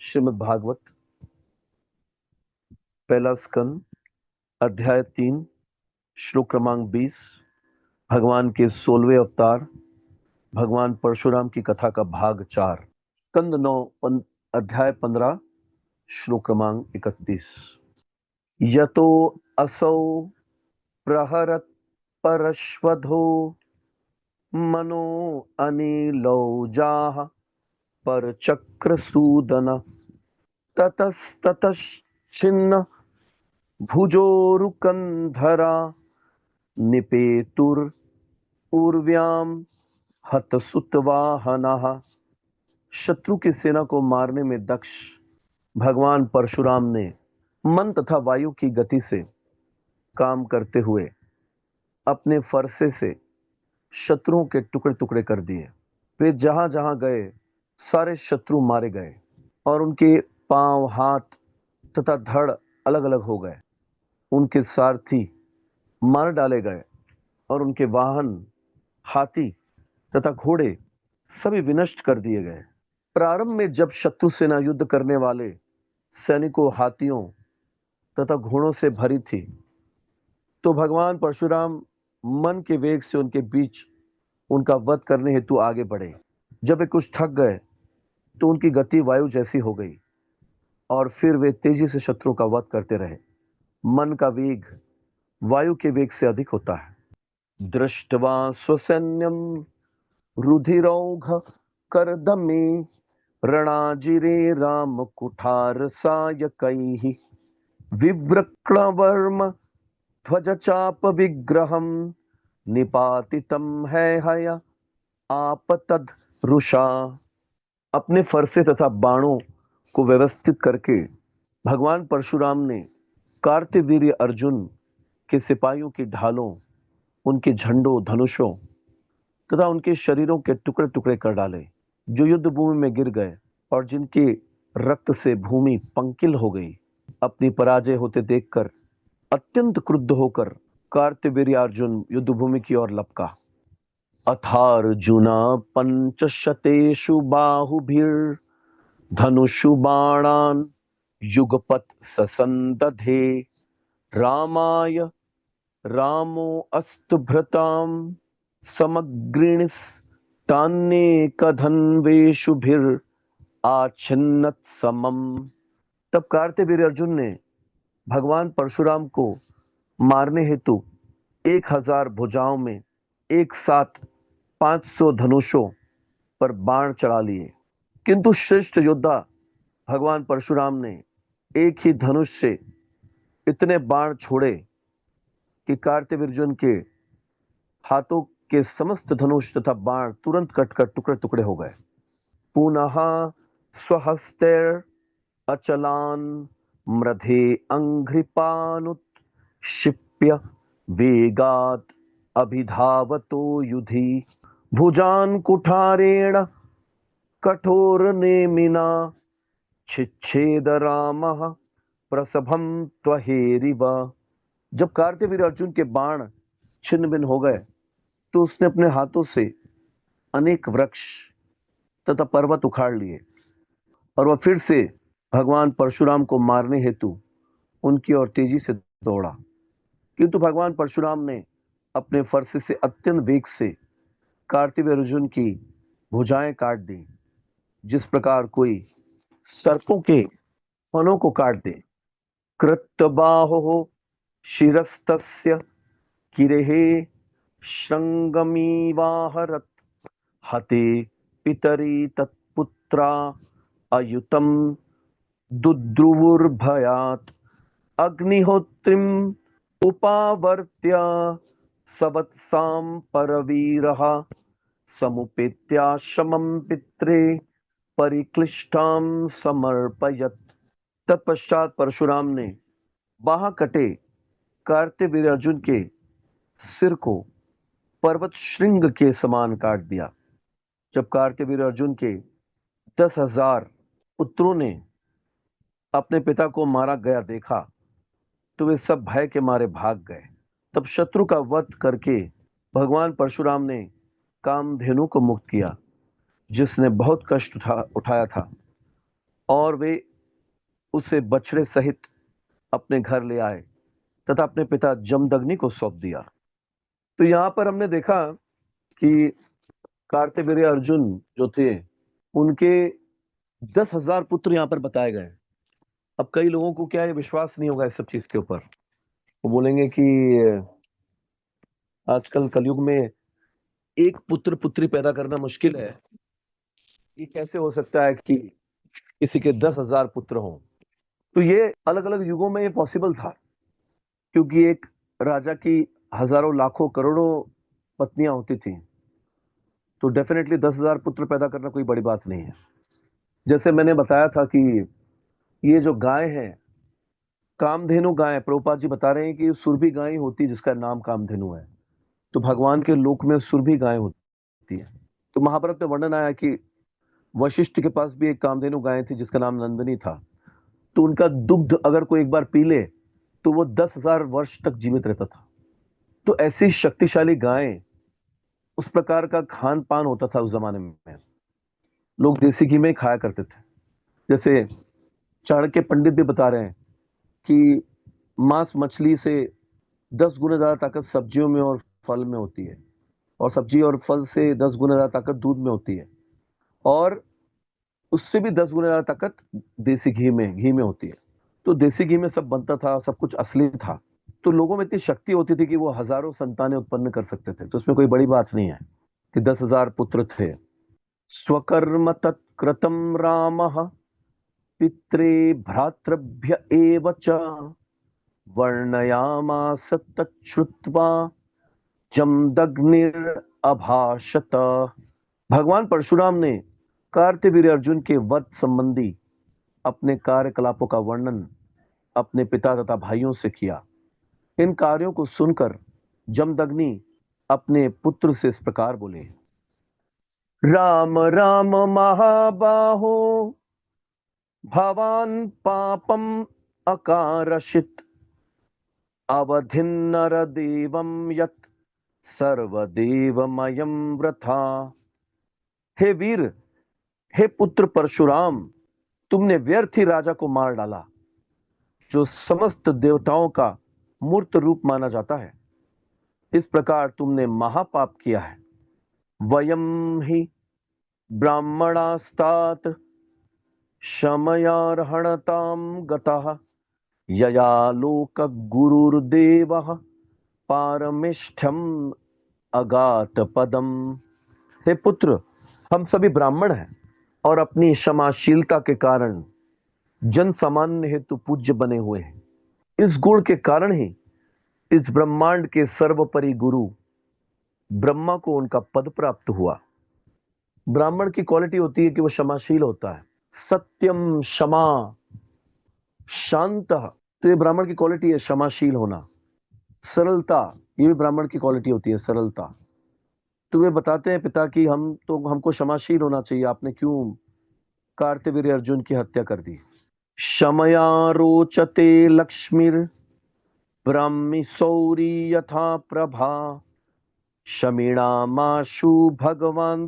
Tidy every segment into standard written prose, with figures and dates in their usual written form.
श्रीमद् भागवत पहला स्कंद अध्याय 3 श्लोक क्रमांक 20 भगवान के 16वें अवतार भगवान परशुराम की कथा का भाग 4 स्कंद 9 अध्याय 15 श्लोक क्रमांक 31 यतो असौ प्रहरत परश्वधो मनो अनिलौजाः परचक्रसूदन ततस्ततश्चिन्न भुजोरुकंधरा निपेतुर्व्याम हतसुतवाहनः। शत्रु की सेना को मारने में दक्ष भगवान परशुराम ने मन तथा वायु की गति से काम करते हुए अपने फरसे से शत्रुओं के टुकड़े टुकड़े कर दिए। वे जहां जहां गए सारे शत्रु मारे गए और उनके पांव, हाथ तथा धड़ अलग अलग हो गए। उनके सारथी मार डाले गए और उनके वाहन, हाथी तथा घोड़े सभी विनष्ट कर दिए गए। प्रारंभ में जब शत्रु सेना युद्ध करने वाले सैनिकों, हाथियों तथा घोड़ों से भरी थी, तो भगवान परशुराम मन के वेग से उनके बीच उनका वध करने हेतु आगे बढ़े। जब वे कुछ थक गए तो उनकी गति वायु जैसी हो गई और फिर वे तेजी से शत्रु का वध करते रहे। मन का वेग वायु के वेग से अधिक होता है। दृष्ट्वा स्वसैन्यम रुधिरौघ करदमे रणाजिरे राम कुठार सायकैः विव्रक्णवर्म ध्वज चाप विग्रहम निपातितम है हय आपतद रुषा। अपने फरसे तथा बाणों को व्यवस्थित करके भगवान परशुराम ने कार्तवीर्य अर्जुन के सिपाहियों की ढालों, उनके झंडों, धनुषों तथा उनके शरीरों के टुकड़े टुकड़े कर डाले, जो युद्ध भूमि में गिर गए और जिनके रक्त से भूमि पंकिल हो गई। अपनी पराजय होते देखकर अत्यंत क्रुद्ध होकर कार्तवीर्य अर्जुन युद्ध भूमि की ओर लपका। अथार्जुना पंचशतेषु बाहुभिर्धनुषु बाणान् युगपत् ससंदधे रामाय रामो अस्तुभृतां समग्रिणस्तान्येकधन्वेषुभिर् आच्छिन्नत् समम्। तब कार्तवीर्य अर्जुन ने भगवान परशुराम को मारने हेतु 1000 भुजाओं में एक साथ 500 धनुषों पर बाण चढ़ा लिए, किंतु श्रेष्ठ योद्धा भगवान परशुराम ने एक ही धनुष से इतने बाण छोड़े कि कार्तवीर्य अर्जुन के हाथों के समस्त धनुष तथा बाण तुरंत कटकर टुकड़े टुकड़े हो गए। पुनः स्वहस्तेर अचलान मृधे अंघ्रिपानुत्क्षिप्य वेगात् अभिधावतो युधि भुजान् कुठारेण कठोरनेमिना छिच्छेद रामः प्रसभं त्वहेरिव। जब कार्तवीर्य अर्जुन के बाण छिन्न भिन्न हो गए तो उसने अपने हाथों से अनेक वृक्ष तथा पर्वत उखाड़ लिए और वह फिर से भगवान परशुराम को मारने हेतु उनकी ओर तेजी से दौड़ा, किंतु भगवान परशुराम ने अपने फरसे से अत्यंत वेग से कार्तवीर्य अर्जुन की भुजाएं काट दी, जिस प्रकार कोई सर्पों के फनों को काट दे। कृतबाहो शिरस्तस्य किरेहे श्रृंगमीवाहरत हते पितरी तत्पुत्रा अयुतम दुद्रुवुर्भयात् अग्निहोत्रिम उपावर्त्य सवत्साम परवीरः समुपेत्याश्रमं पित्रे परिक्लिष्टां समर्पयत्। तत्पश्चात परशुराम ने बाह कटे कार्तवीर्य अर्जुन के सिर को पर्वत श्रृंग के समान काट दिया। जब कार्तवीर्य अर्जुन के 10,000 पुत्रों ने अपने पिता को मारा गया देखा तो वे सब भय के मारे भाग गए। तब शत्रु का वध करके भगवान परशुराम ने कामधेनु को मुक्त किया, जिसने बहुत कष्ट उठाया था। और वे उसे बछड़े सहित अपने घर ले आए तथा अपने पिता जमदग्नि को सौंप दिया। तो यहाँ पर हमने देखा कि कार्तवीर्य अर्जुन जो थे उनके 10,000 पुत्र यहाँ पर बताए गए। अब कई लोगों को क्या है, विश्वास नहीं होगा इस सब चीज के ऊपर। वो बोलेंगे कि आजकल कलयुग में एक पुत्र पुत्री पैदा करना मुश्किल है, ये कैसे हो सकता है कि किसी के 10,000 पुत्र हों। तो ये अलग अलग युगों में ये पॉसिबल था, क्योंकि एक राजा की हजारों लाखों करोड़ों पत्नियां होती थी, तो डेफिनेटली 10,000 पुत्र पैदा करना कोई बड़ी बात नहीं है। जैसे मैंने बताया था कि ये जो गाय है, कामधेनु गाय, प्रभुपाद जी बता रहे हैं कि सुरभि गाय होती है जिसका नाम कामधेनु है। तो भगवान के लोक में सुरभि गाय होती है। तो महाभारत में वर्णन आया कि वशिष्ठ के पास भी एक कामधेनु गाय थी जिसका नाम नंदनी था। तो उनका दुग्ध अगर कोई एक बार पी ले तो वो 10,000 वर्ष तक जीवित रहता था। तो ऐसी शक्तिशाली गाय, उस प्रकार का खान पान होता था उस जमाने में। लोग देसी घी में ही खाया करते थे। जैसे चाणक्य पंडित भी बता रहे हैं कि मांस मछली से 10 गुना ज्यादा ताकत सब्जियों में और फल में होती है, और सब्जी और फल से 10 गुना ज्यादा ताकत दूध में होती है, और उससे भी 10 गुना ज्यादा ताकत देसी घी में होती है। तो देसी घी में सब बनता था, सब कुछ असली था। तो लोगों में इतनी शक्ति होती थी कि वो हजारों संतानें उत्पन्न कर सकते थे। तो इसमें कोई बड़ी बात नहीं है कि 10,000 पुत्र थे। स्वकर्म तत्कृतं रामः पित्रे भ्रातृभ्य एव च वर्णयामास तच्छ्रुत्वा जमदग्निर अभाषत। भगवान परशुराम ने कार्तवीर्य अर्जुन के वध संबंधी अपने कार्यकलापों का वर्णन अपने पिता तथा भाइयों से किया। इन कार्यों को सुनकर जमदग्नि अपने पुत्र से इस प्रकार बोले, राम राम महाबाहो भवान पापम अकारशित अवधिन्नर देवम यत सर्वदेवमयम वृथा। हे वीर, हे पुत्र परशुराम, तुमने व्यर्थ ही राजा को मार डाला जो समस्त देवताओं का मूर्त रूप माना जाता है। इस प्रकार तुमने महापाप किया है। वयम ही ब्राह्मणास्तात शमयार्हणताम गतः यया लोक गुरुर्देवः पारमिष्ठ्यम अगात पदम। हे पुत्र, हम सभी ब्राह्मण हैं और अपनी क्षमाशीलता के कारण जन सामान्य हेतु पूज्य बने हुए हैं। इस गुण के कारण ही इस ब्रह्मांड के सर्वोपरि गुरु ब्रह्मा को उनका पद प्राप्त हुआ। ब्राह्मण की क्वालिटी होती है कि वो क्षमाशील होता है। सत्यम, क्षमा, शांत, तो ये ब्राह्मण की क्वालिटी है, क्षमाशील होना। सरलता, ये भी ब्राह्मण की क्वालिटी होती है, सरलता। तो वे बताते हैं पिता की हमको क्षमाशील होना चाहिए, आपने क्यों कार्तवीर्य अर्जुन की हत्या कर दी। क्षमया रोचते लक्ष्मीर ब्राह्मी सौरी यथा प्रभा शमीणामाशु भगवान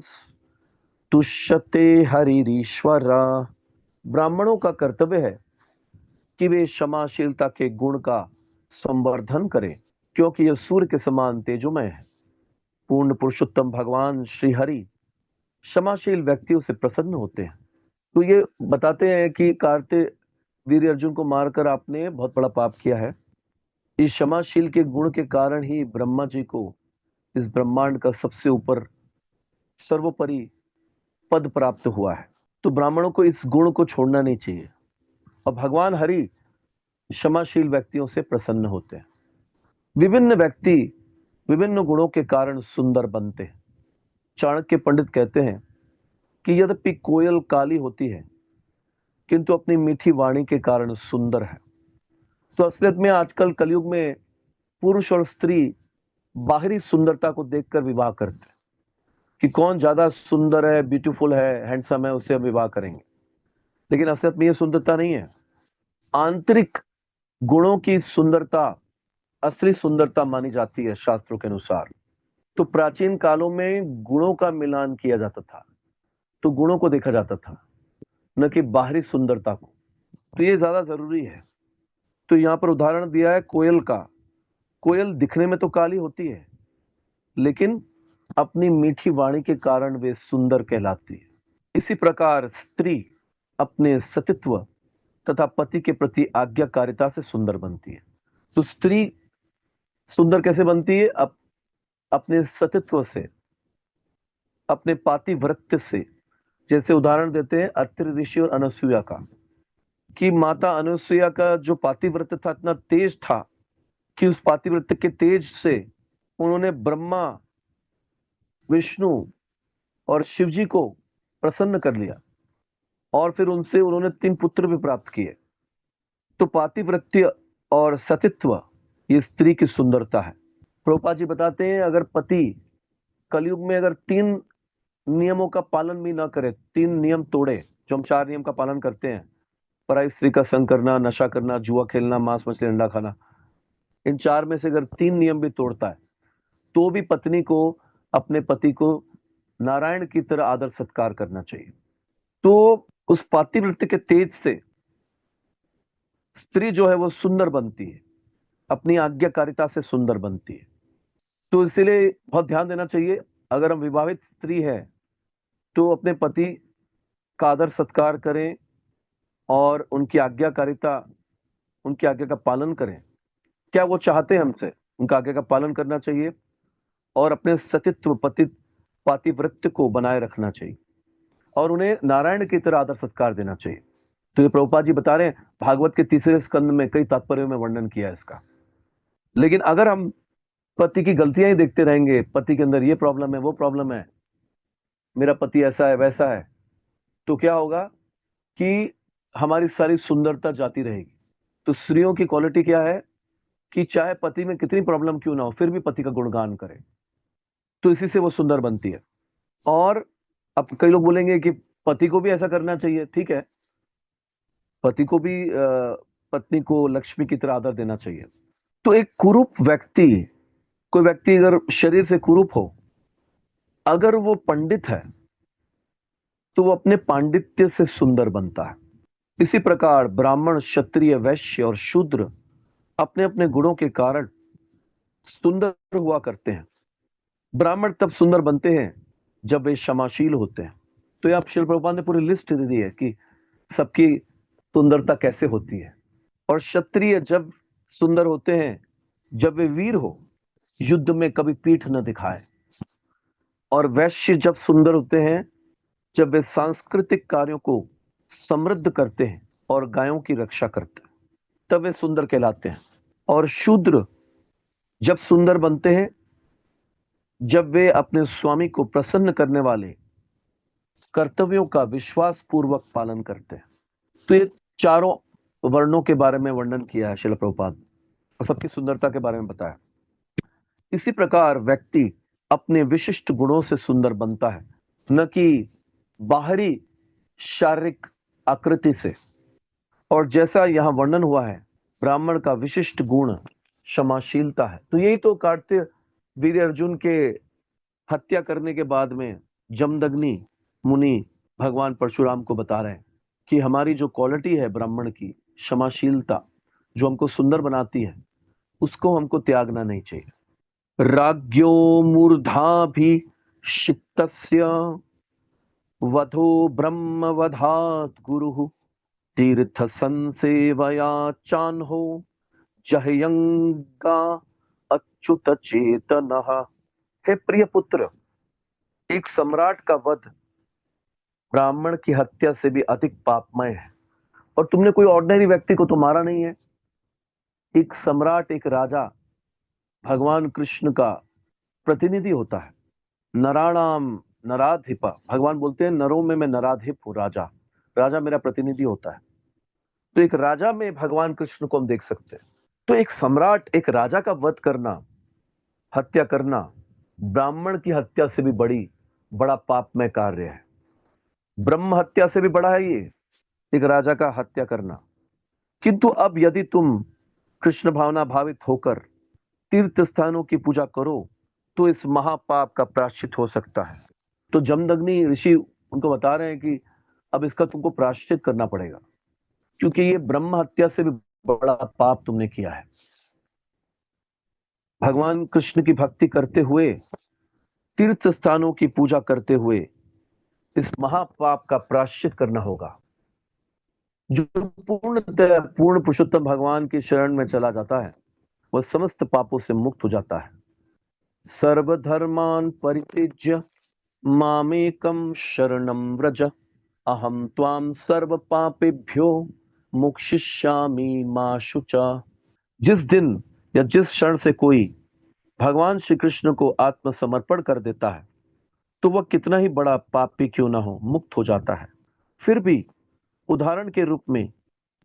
तुष्यते हरिरीश्वर। ब्राह्मणों का कर्तव्य है कि वे क्षमाशीलता के गुण का संवर्धन करें, क्योंकि यह सूर्य के समान तेजोमय है। पूर्ण पुरुषोत्तम भगवान श्री हरि क्षमाशील व्यक्तियों से प्रसन्न होते हैं। तो ये बताते हैं कि कार्तवीर्य अर्जुन को मारकर आपने बहुत बड़ा पाप किया है। इस क्षमाशील के गुण के कारण ही ब्रह्मा जी को इस ब्रह्मांड का सबसे ऊपर सर्वोपरि पद प्राप्त हुआ है। तो ब्राह्मणों को इस गुण को छोड़ना नहीं चाहिए, और भगवान हरि क्षमाशील व्यक्तियों से प्रसन्न होते हैं। विभिन्न व्यक्ति विभिन्न गुणों के कारण सुंदर बनते हैं। चाणक्य पंडित कहते हैं कि यद्यपि कोयल काली होती है किंतु अपनी मीठी वाणी के कारण सुंदर है। तो असलियत में आजकल कलयुग में पुरुष और स्त्री बाहरी सुंदरता को देखकर विवाह करते हैं कि कौन ज्यादा सुंदर है, ब्यूटीफुल है, हैंडसम है, उससे हम विवाह करेंगे। लेकिन असलियत में यह सुंदरता नहीं है। आंतरिक गुणों की सुंदरता असली सुंदरता मानी जाती है शास्त्रों के अनुसार। तो प्राचीन कालों में गुणों का मिलान किया जाता था, तो गुणों को देखा जाता था। न कि बाहरी सुंदरता को। तो ये ज्यादा जरूरी है। तो यहाँ पर उदाहरण दिया है कोयल का। कोयल दिखने में तो काली होती है, लेकिन अपनी मीठी वाणी के कारण वे सुंदर कहलाती है। इसी प्रकार स्त्री अपने सतीत्व तथा पति के प्रति आज्ञाकारिता से सुंदर बनती है। तो स्त्री सुंदर कैसे बनती है? अपने सतीत्व से, अपने पातिव्रत्य से। जैसे उदाहरण देते हैं अत्रि ऋषि और अनसुईया का, कि माता अनसुईया का जो पातिव्रत्य था इतना तेज था कि उस पातिव्रत्य के तेज से उन्होंने ब्रह्मा, विष्णु और शिव जी को प्रसन्न कर लिया, और फिर उनसे उन्होंने 3 पुत्र भी प्राप्त किए। तो पातिव्रत्य और सतीत्व ये स्त्री की सुंदरता है। प्रभुपाद जी बताते हैं अगर पति कलयुग में अगर 3 नियमों का पालन भी ना करे, 3 नियम तोड़े, जो हम 4 नियम का पालन करते हैं, पराई स्त्री का संग करना, नशा करना, जुआ खेलना, मांस मछली अंडा खाना, इन 4 में से अगर 3 नियम भी तोड़ता है, तो भी पत्नी को अपने पति को नारायण की तरह आदर सत्कार करना चाहिए। तो उस पातिव्रत्य के तेज से स्त्री जो है वो सुंदर बनती है, अपनी आज्ञाकारिता से सुंदर बनती है। तो इसलिए बहुत ध्यान देना चाहिए, अगर हम विवाहित स्त्री है तो अपने पति का आदर सत्कार करें और उनकी आज्ञाकारिता, उनकी आज्ञा का पालन करें। क्या वो चाहते हैं हमसे, उनका आज्ञा का पालन करना चाहिए और अपने सतीत्व पति पातिव्रत्य को बनाए रखना चाहिए और उन्हें नारायण की तरह आदर सत्कार देना चाहिए। तो ये प्रभुपाद जी बता रहे हैं, भागवत के 3रे स्कंद में कई तात्पर्यों में वर्णन किया है इसका। लेकिन अगर हम पति की गलतियां ही देखते रहेंगे, पति के अंदर ये प्रॉब्लम है, वो प्रॉब्लम है, मेरा पति ऐसा है वैसा है, तो क्या होगा कि हमारी सारी सुंदरता जाती रहेगी। तो स्त्रियों की क्वालिटी क्या है कि चाहे पति में कितनी प्रॉब्लम क्यों ना हो, फिर भी पति का गुणगान करे, तो इसी से वो सुंदर बनती है। और अब कई लोग बोलेंगे कि पति को भी ऐसा करना चाहिए। ठीक है, पति को भी पत्नी को लक्ष्मी की तरह आदर देना चाहिए। तो एक कुरूप व्यक्ति, कोई व्यक्ति अगर शरीर से कुरूप हो, अगर वो पंडित है तो वो अपने पांडित्य से सुंदर बनता है। इसी प्रकार ब्राह्मण, क्षत्रिय, वैश्य और शूद्र अपने अपने गुणों के कारण सुंदर हुआ करते हैं। ब्राह्मण तब सुंदर बनते हैं जब वे क्षमाशील होते हैं। तो ये आप शिल प्रभुपाद ने पूरी लिस्ट दे दी है कि सबकी सुंदरता कैसे होती है। और क्षत्रिय जब सुंदर होते हैं जब वे वीर हो, युद्ध में कभी पीठ न दिखाए। और वैश्य जब सुंदर होते हैं जब वे सांस्कृतिक कार्यों को समृद्ध करते हैं और गायों की रक्षा करते हैं, तब वे सुंदर कहलाते हैं। और शूद्र जब सुंदर बनते हैं जब वे अपने स्वामी को प्रसन्न करने वाले कर्तव्यों का विश्वास पूर्वक पालन करते हैं। तो ये चारों वर्णों के बारे में वर्णन किया है श्रील प्रभुपाद और सबकी सुंदरता के बारे में बताया। इसी प्रकार व्यक्ति अपने विशिष्ट गुणों से सुंदर बनता है, न कि बाहरी शारीरिक आकृति से। और जैसा यहां वर्णन हुआ है, ब्राह्मण का विशिष्ट गुण क्षमाशीलता है। तो यही तो कार्तिक वीर अर्जुन के हत्या करने के बाद में जमदग्नि मुनि भगवान परशुराम को बता रहे हैं कि हमारी जो क्वालिटी है ब्राह्मण की, क्षमाशीलता, जो हमको सुंदर बनाती है, उसको हमको त्यागना नहीं चाहिए। राज्ञो मूर्धाभिषिक्तस्य वधो ब्रह्मवधात् गुरुः तीर्थ संसेवया चान्हो जहयंगा अच्युत चेतनः। हे प्रिय पुत्र, एक सम्राट का वध ब्राह्मण की हत्या से भी अधिक पापमय है। और तुमने कोई ऑर्डिनरी व्यक्ति को तो मारा नहीं है। एक सम्राट, एक राजा भगवान कृष्ण का प्रतिनिधि होता है। नराणाम नराधिपा, भगवान बोलते हैं नरों में मैं नराधिप हूं, राजा, राजा मेरा प्रतिनिधि होता है। तो एक राजा में भगवान कृष्ण को हम देख सकते हैं। तो एक सम्राट, एक राजा का वध करना, हत्या करना, ब्राह्मण की हत्या से भी बड़ा पापमय कार्य है। ब्रह्म हत्या से भी बड़ा है ये, एक राजा का हत्या करना। किंतु अब यदि तुम कृष्ण भावना भावित होकर तीर्थ स्थानों की पूजा करो तो इस महापाप का प्रायश्चित हो सकता है। तो जमदग्नि ऋषि उनको बता रहे हैं कि अब इसका तुमको प्रायश्चित करना पड़ेगा, क्योंकि ये ब्रह्म हत्या से भी बड़ा पाप तुमने किया है। भगवान कृष्ण की भक्ति करते हुए, तीर्थ स्थानों की पूजा करते हुए इस महापाप का प्रायश्चित करना होगा। जो पूर्ण पुरुषोत्तम भगवान की शरण में चला जाता है वह समस्त पापों से मुक्त हो जाता है। सर्वधर्मान परित्यज्य मामेकम शरणं व्रज, अहम त्वाम सर्व पापेभ्यो मोक्षयिष्यामि मा शुचा। जिस दिन या जिस क्षण से कोई भगवान श्री कृष्ण को आत्मसमर्पण कर देता है तो वह कितना ही बड़ा पापी क्यों ना हो, मुक्त हो जाता है। फिर भी उदाहरण के रूप में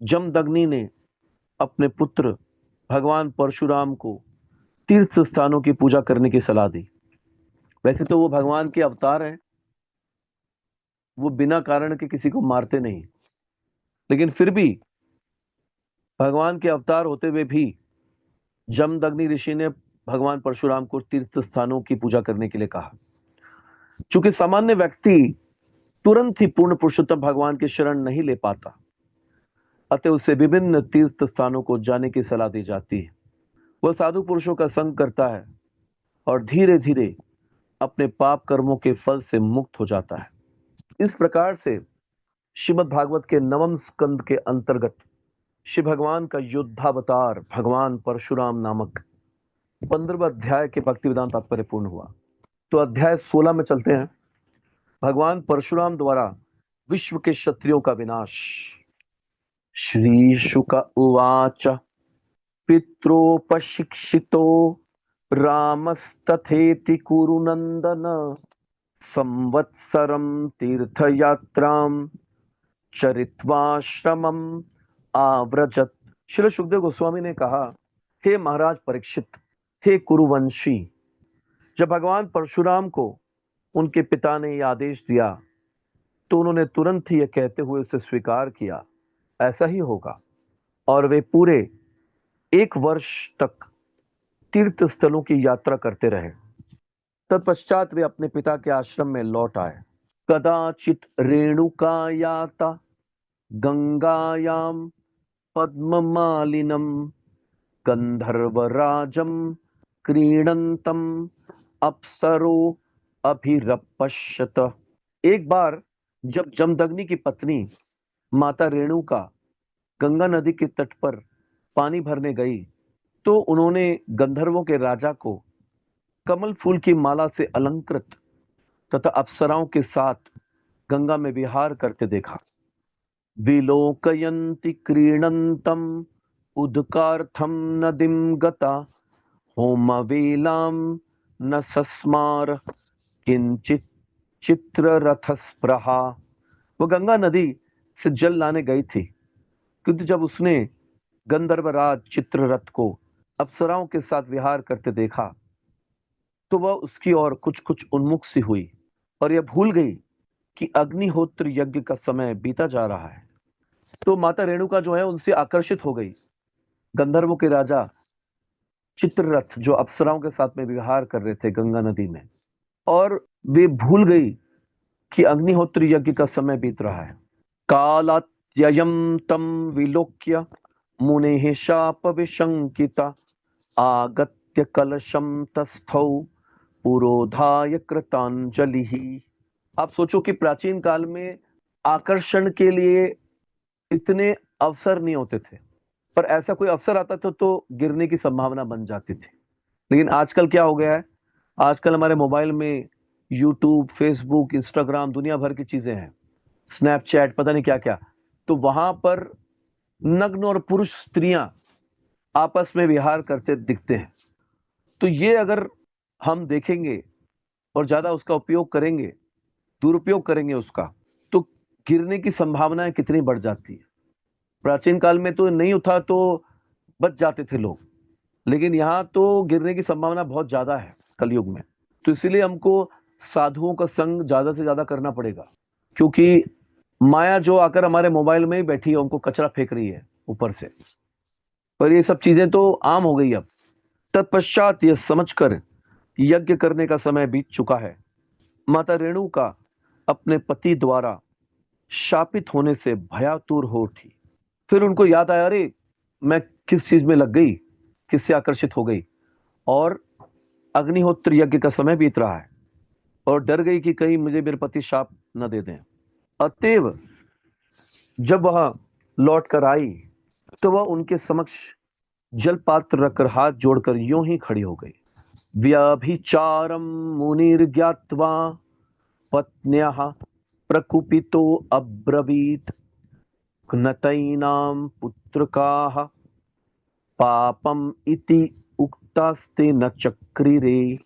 जमदग्नि ने अपने पुत्र भगवान परशुराम को तीर्थ स्थानों की पूजा करने की सलाह दी। वैसे तो वो भगवान के अवतार हैं, वो बिना कारण के किसी को मारते नहीं, लेकिन फिर भी भगवान के अवतार होते हुए भी जमदग्नि ऋषि ने भगवान परशुराम को तीर्थ स्थानों की पूजा करने के लिए कहा। चूंकि सामान्य व्यक्ति तुरंत ही पूर्ण पुरुषोत्तम भगवान की शरण नहीं ले पाता, अतः उसे विभिन्न तीर्थ स्थानों को जाने की सलाह दी जाती है। वह साधु पुरुषों का संग करता है और धीरे धीरे अपने पाप कर्मों के फल से मुक्त हो जाता है। इस प्रकार से श्रीमद् भागवत के नवम स्कंद के अंतर्गत श्री भगवान का युद्धावतार भगवान परशुराम नामक 15वें अध्याय के भक्ति वेदांत तात्पर्य पूर्ण हुआ। तो अध्याय 16 में चलते हैं। भगवान परशुराम द्वारा विश्व के क्षत्रियों का विनाश। श्री शुक उवाच पित्रोपशिक्षितो रामस्तथेति कुरुनंदन संवत्सरं तीर्थयात्रां चरित्वाश्रमम आव्रजत। श्री सुखदेव गोस्वामी ने कहा, हे महाराज परीक्षित, हे कुरुवंशी, जब भगवान परशुराम को उनके पिता ने यह आदेश दिया तो उन्होंने तुरंत ही यह कहते हुए उसे स्वीकार किया, ऐसा ही होगा। और वे पूरे 1 वर्ष तक तीर्थ स्थलों की यात्रा करते रहे। तत्पश्चात वे अपने पिता के आश्रम में लौट आए। कदाचित रेणुकायाता गंगायाम पद्ममालिनम गंधर्वराजम क्रीडंतम अप्सरो अभिरपश्यत। एक बार जब जमदग्नि की पत्नी माता रेणुका गंगा नदी के तट पर पानी भरने गई तो उन्होंने गंधर्वों के राजा को कमल फूल की माला से अलंकृत तथा अप्सराओं के साथ गंगा में विहार करते देखा। विलोकयन्ति क्रीडन्तम उदकार्थम नदीम गता होमवेलाम न सस्मार किंचित चित्ररथस्पृहा। वो गंगा नदी से जल लाने गई थी, किंतु जब उसने गंधर्वराज चित्ररथ को अप्सराओं के साथ विहार करते देखा तो वह उसकी ओर कुछ कुछ उन्मुख सी हुई और यह भूल गई कि अग्निहोत्र यज्ञ का समय बीता जा रहा है। तो माता रेणुका जो है उनसे आकर्षित हो गई। गंधर्वों के राजा चित्ररथ जो अप्सराओं के साथ में विहार कर रहे थे गंगा नदी में, और वे भूल गई कि अग्निहोत्र यज्ञ का समय बीत रहा है। कालात्ययं तम विलोक्य मुनेः शाप विशंकिता आगत्य कलशम तस्थौ पुरोधाय कृतांजलिः। आप सोचो कि प्राचीन काल में आकर्षण के लिए इतने अवसर नहीं होते थे, पर ऐसा कोई अवसर आता था तो गिरने की संभावना बन जाती थी। लेकिन आजकल क्या हो गया है, आजकल हमारे मोबाइल में यूट्यूब, फेसबुक, इंस्टाग्राम, दुनिया भर की चीजें हैं, स्नैपचैट, पता नहीं क्या क्या, तो वहां पर नग्न और पुरुष स्त्रियां आपस में विहार करते दिखते हैं। तो ये अगर हम देखेंगे और ज्यादा उसका उपयोग करेंगे, दुरुपयोग करेंगे उसका, तो गिरने की संभावनाएं कितनी बढ़ जाती है। प्राचीन काल में तो नहीं उठा तो बच जाते थे लोग, लेकिन यहाँ तो गिरने की संभावना बहुत ज्यादा है कलयुग में। तो इसीलिए हमको साधुओं का संग ज्यादा से ज्यादा करना पड़ेगा, क्योंकि माया जो आकर हमारे मोबाइल में ही बैठी है, उनको कचरा फेंक रही है ऊपर से। पर ये सब चीजें तो आम हो गई अब। तत्पश्चात यह समझकर यज्ञ करने का समय बीत चुका है, माता रेणु का अपने पति द्वारा शापित होने से भयातुर हो उठी। फिर उनको याद आया, अरे मैं किस चीज में लग गई, किससे आकर्षित हो गई, और अग्निहोत्र यज्ञ का समय बीत रहा है, और डर गई कि कहीं मुझे मेरे पति शाप न दे दें। अतएव जब वह लौट कर आई तो वह उनके समक्ष जल पात्र रखकर हाथ जोड़कर यूं ही खड़ी हो गई। व्यभिचारम मुनिर्ज्ञात्वा पत्न्याः प्रकुपितो अब्रवीत, नतैनां पुत्रकाः पापम इति उक्तास्ते न चक्रिरे।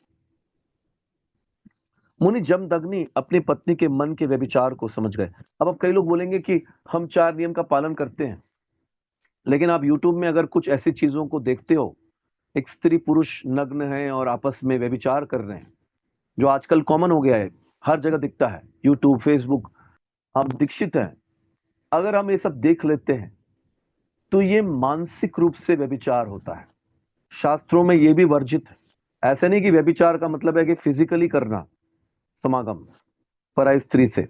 मुनि जमदग्नि अपनी पत्नी के मन के व्यभिचार को समझ गए। अब कई लोग बोलेंगे कि हम 4 नियम का पालन करते हैं, लेकिन आप YouTube में अगर कुछ ऐसी चीजों को देखते हो, एक स्त्री पुरुष नग्न है और आपस में व्यभिचार कर रहे हैं, जो आजकल कॉमन हो गया है, हर जगह दिखता है, YouTube फेसबुक, हम दीक्षित हैं। अगर हम ये सब देख लेते हैं तो ये मानसिक रूप से व्यभिचार होता है। शास्त्रों में ये भी वर्जित है। ऐसे नहीं कि व्यभिचार का मतलब है कि फिजिकली करना समागम पराई स्त्री से।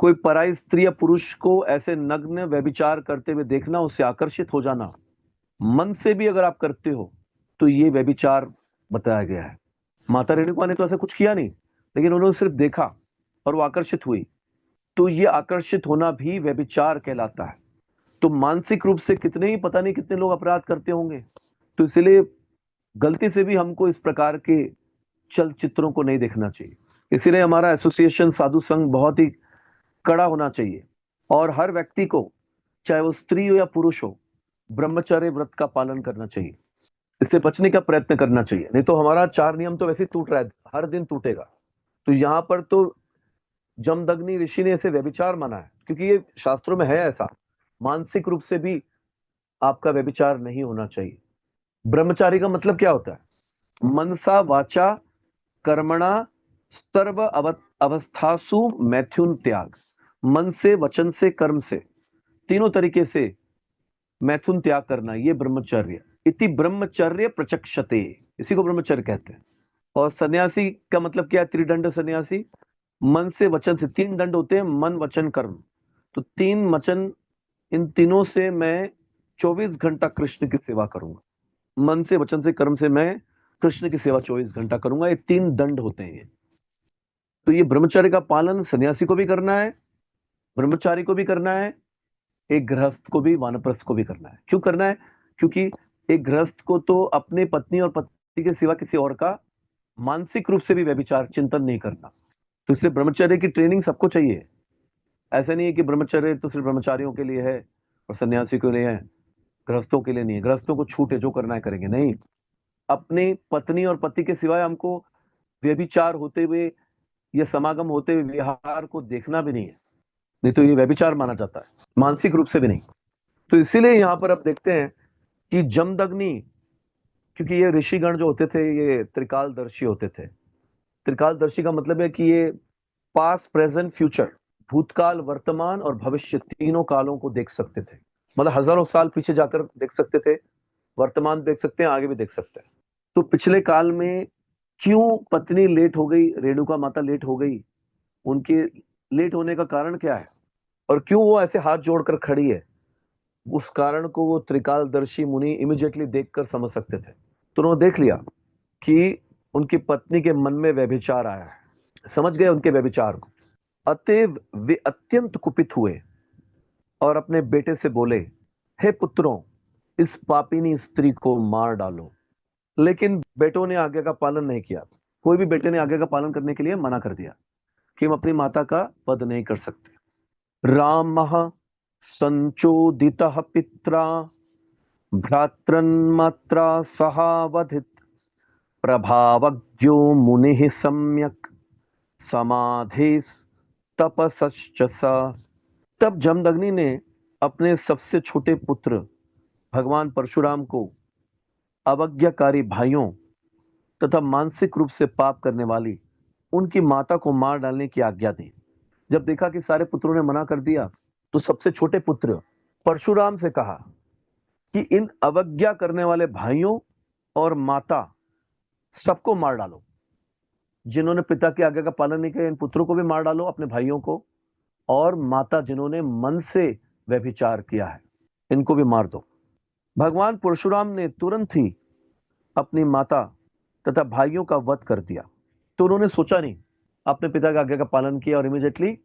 कोई पराई स्त्री या पुरुष को ऐसे नग्न व्यभिचार करते हुए देखना, उससे आकर्षित हो जाना, मन से भी अगर आप करते हो तो ये व्यभिचार बताया गया है। माता रेणुका ने तो ऐसा कुछ किया नहीं, लेकिन उन्होंने सिर्फ देखा और वो आकर्षित हुई, तो ये आकर्षित होना भी व्यभिचार कहलाता है। तो मानसिक रूप से कितने ही, पता नहीं कितने लोग अपराध करते होंगे। तो इसलिए गलती से भी हमको इस प्रकार के चलचित्रों को नहीं देखना चाहिए। इसीलिए हमारा एसोसिएशन साधु संघ बहुत ही कड़ा होना चाहिए, और हर व्यक्ति को, चाहे वो स्त्री हो या पुरुष हो, ब्रह्मचर्य व्रत का पालन करना चाहिए। इससे बचने का प्रयत्न करना चाहिए, नहीं तो हमारा 4 नियम तो वैसे ही टूट रहा है, हर दिन टूटेगा। तो यहाँ पर तो जमदग्नि ऋषि ने इसे व्यभिचार माना है, क्योंकि ये शास्त्रों में है ऐसा। मानसिक रूप से भी आपका व्यभिचार नहीं होना चाहिए। ब्रह्मचारी का मतलब क्या होता है? मनसा वाचा कर्मणा सर्व अवस्थासु मैथुन त्याग। मन से, वचन से, कर्म से, तीनों तरीके से मैथुन त्याग करना, ये ब्रह्मचर्य। इति ब्रह्मचर्य प्रचक्षते, इसी को ब्रह्मचर्य कहते हैं। और सन्यासी का मतलब क्या है? त्रिदंड सन्यासी। मन से, वचन से, 3 दंड होते हैं, मन वचन कर्म। तो 3 वचन, इन तीनों से मैं 24 घंटा कृष्ण की सेवा करूंगा। मन से, वचन से, कर्म से मैं कृष्ण की सेवा 24 घंटा करूंगा। ये 3 दंड होते हैं। तो ये ब्रह्मचर्य का पालन सन्यासी को भी करना है, ब्रह्मचारी को भी करना है, एक गृहस्थ को भी, वानप्रस्थ को भी करना है। क्यों करना है? क्योंकि एक गृहस्थ को तो अपने पत्नी और पति के सिवा किसी और का मानसिक रूप से भी व्यभिचार चिंतन नहीं करना। तो इसलिए ब्रह्मचर्य की ट्रेनिंग सबको चाहिए। ऐसा नहीं है कि ब्रह्मचर्य तो सिर्फ ब्रह्मचारियों के लिए है और सन्यासी के लिए है, गृहस्थों के लिए नहीं है। गृहस्थों को छूट है, जो करना है करेंगे। नहीं, अपने पत्नी और पति के सिवाय हमको व्यभिचार होते हुए या समागम होते हुए विहार को देखना भी नहीं है, नहीं तो ये व्यभिचार माना जाता है, मानसिक रूप से भी नहीं। तो इसीलिए यहाँ पर आप देखते हैं कि जमदग्नि, क्योंकि ये ऋषिगण जो होते थे ये त्रिकालदर्शी होते थे। त्रिकालदर्शी का मतलब है कि ये पास्ट, प्रेजेंट, फ्यूचर, भूतकाल, वर्तमान और भविष्य, तीनों कालों को देख सकते थे। मतलब हजारों साल पीछे जाकर देख सकते थे, वर्तमान देख सकते हैं, आगे भी देख सकते हैं। तो पिछले काल में क्यों पत्नी लेट हो गई, रेणुका माता लेट हो गई, उनके लेट होने का कारण क्या है, और क्यों वो ऐसे हाथ जोड़कर खड़ी है, उस कारण को वो त्रिकालदर्शी मुनि इमिडिएटली देखकर समझ सकते थे। तो उन्होंने देख लिया कि उनकी पत्नी के मन में व्यभिचार आया है, समझ गए उनके व्यभिचार को। अतएव वे अत्यंत कुपित हुए और अपने बेटे से बोले, हे पुत्रों, इस पापिनी स्त्री को मार डालो। लेकिन बेटों ने आज्ञा का पालन नहीं किया। कोई भी बेटे ने आज्ञा का पालन करने के लिए मना कर दिया कि हम अपनी माता का वध नहीं कर सकते। रामः संचोदितः पित्रा भ्रातृन्मात्रा सहावधित, प्रभावज्ञो मुनिः सम्यक समाधिस तपसश्च स। तब जमदग्नि ने अपने सबसे छोटे पुत्र भगवान परशुराम को अवज्ञाकारी भाइयों तथा मानसिक रूप से पाप करने वाली उनकी माता को मार डालने की आज्ञा दी। जब देखा कि सारे पुत्रों ने मना कर दिया, तो सबसे छोटे पुत्र परशुराम से कहा कि इन अवज्ञा करने वाले भाइयों और माता सबको मार डालो। जिन्होंने पिता की आज्ञा का पालन नहीं किया, इन पुत्रों को भी मार डालो, अपने भाइयों को और माता जिन्होंने मन से व्यभिचार किया है, इनको भी मार दो। भगवान परशुराम ने तुरंत ही अपनी माता तथा भाइयों का वध कर दिया। तो उन्होंने सोचा नहीं, अपने पिता की आज्ञा का पालन किया और इमीडिएटली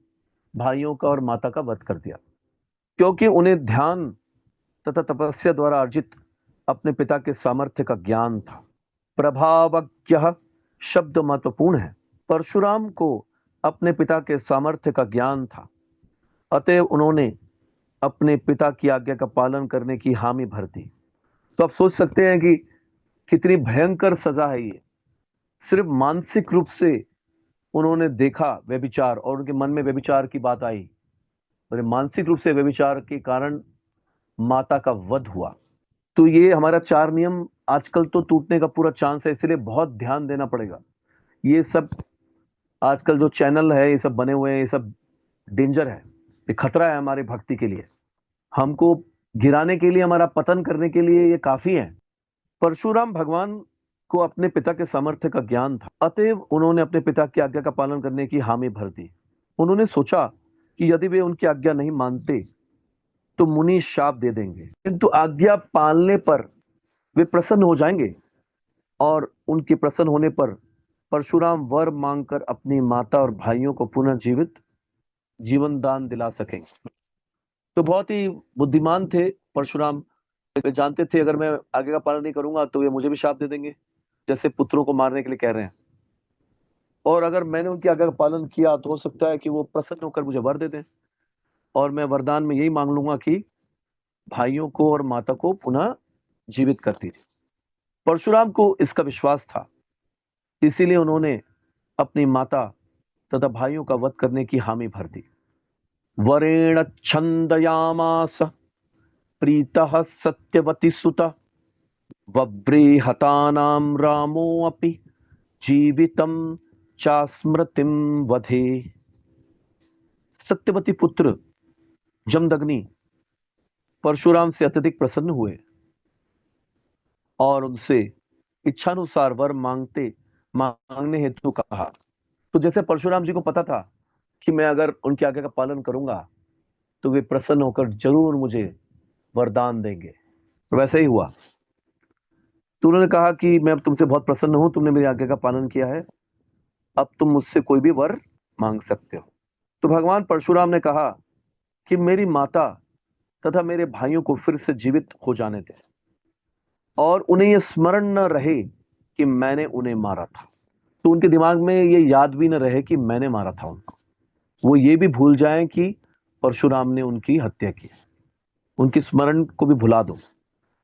भाइयों का और माता का वध कर दिया, क्योंकि उन्हें ध्यान तथा तपस्या द्वारा अर्जित अपने पिता के सामर्थ्य का ज्ञान था। प्रभावज्ञ शब्द महत्वपूर्ण है। परशुराम को अपने पिता के सामर्थ्य का ज्ञान था, अतएव उन्होंने अपने पिता की आज्ञा का पालन करने की हामी भर दी। तो आप सोच सकते हैं कि कितनी भयंकर सजा है ये। सिर्फ मानसिक रूप से उन्होंने देखा व्यभिचार और उनके मन में व्यभिचार की बात आई, और मानसिक रूप से व्यभिचार के कारण माता का वध हुआ। तो ये हमारा 4 नियम आजकल तो टूटने का पूरा चांस है, इसलिए बहुत ध्यान देना पड़ेगा। ये सब आजकल जो चैनल है ये सब बने हुए हैं, ये सब डेंजर है, ये खतरा है हमारी भक्ति के लिए। हमको गिराने के लिए, हमारा पतन करने के लिए ये काफी है। परशुराम भगवान को अपने पिता के सामर्थ्य का ज्ञान था, अतएव उन्होंने अपने पिता की आज्ञा का पालन करने की हामी भर दी। उन्होंने सोचा कि यदि वे उनकी आज्ञा नहीं मानते तो मुनि शाप दे देंगे, किंतु आज्ञा पालने पर वे प्रसन्न हो जाएंगे और उनके प्रसन्न होने पर परशुराम वर मांगकर अपनी माता और भाइयों को पुनः जीवित जीवन दान दिला सकेंगे। तो बहुत ही बुद्धिमान थे परशुराम। वे जानते थे अगर मैं आगे का पालन नहीं करूंगा तो वे मुझे भी शाप दे देंगे, जैसे पुत्रों को मारने के लिए कह रहे हैं। और अगर मैंने उनकी आज्ञा का पालन किया तो हो सकता है कि वो प्रसन्न होकर मुझे वर दे दें, और मैं वरदान में यही मांग लूंगा कि भाइयों को और माता को पुनः जीवित कर दीजिए। परशुराम को इसका विश्वास था, इसीलिए उन्होंने अपनी माता तथा भाइयों का वध करने की हामी भर दी। वरेण छंदयामास प्रीतः सत्यवती सुता वव्रे हतानाम रामो अपि जीवितम चास्मृतिम वधे। सत्यवती पुत्र जमदग्नि परशुराम से अत्यधिक प्रसन्न हुए और उनसे इच्छानुसार वर मांगने हेतु कहा। तो जैसे परशुराम जी को पता था कि मैं अगर उनकी आज्ञा का पालन करूंगा तो वे प्रसन्न होकर जरूर मुझे वरदान देंगे, वैसे ही हुआ। तो उन्होंने कहा कि मैं अब तुमसे बहुत प्रसन्न हूं, तुमने मेरी आज्ञा का पालन किया है, अब तुम मुझसे कोई भी वर मांग सकते हो। तो भगवान परशुराम ने कहा कि मेरी माता तथा मेरे भाइयों को फिर से जीवित हो जाने दे और उन्हें यह स्मरण न रहे कि मैंने उन्हें मारा था। तो उनके दिमाग में ये याद भी न रहे कि मैंने मारा था उनको, वो ये भी भूल जाएं कि परशुराम ने उनकी हत्या की, उनकी स्मरण को भी भुला दो।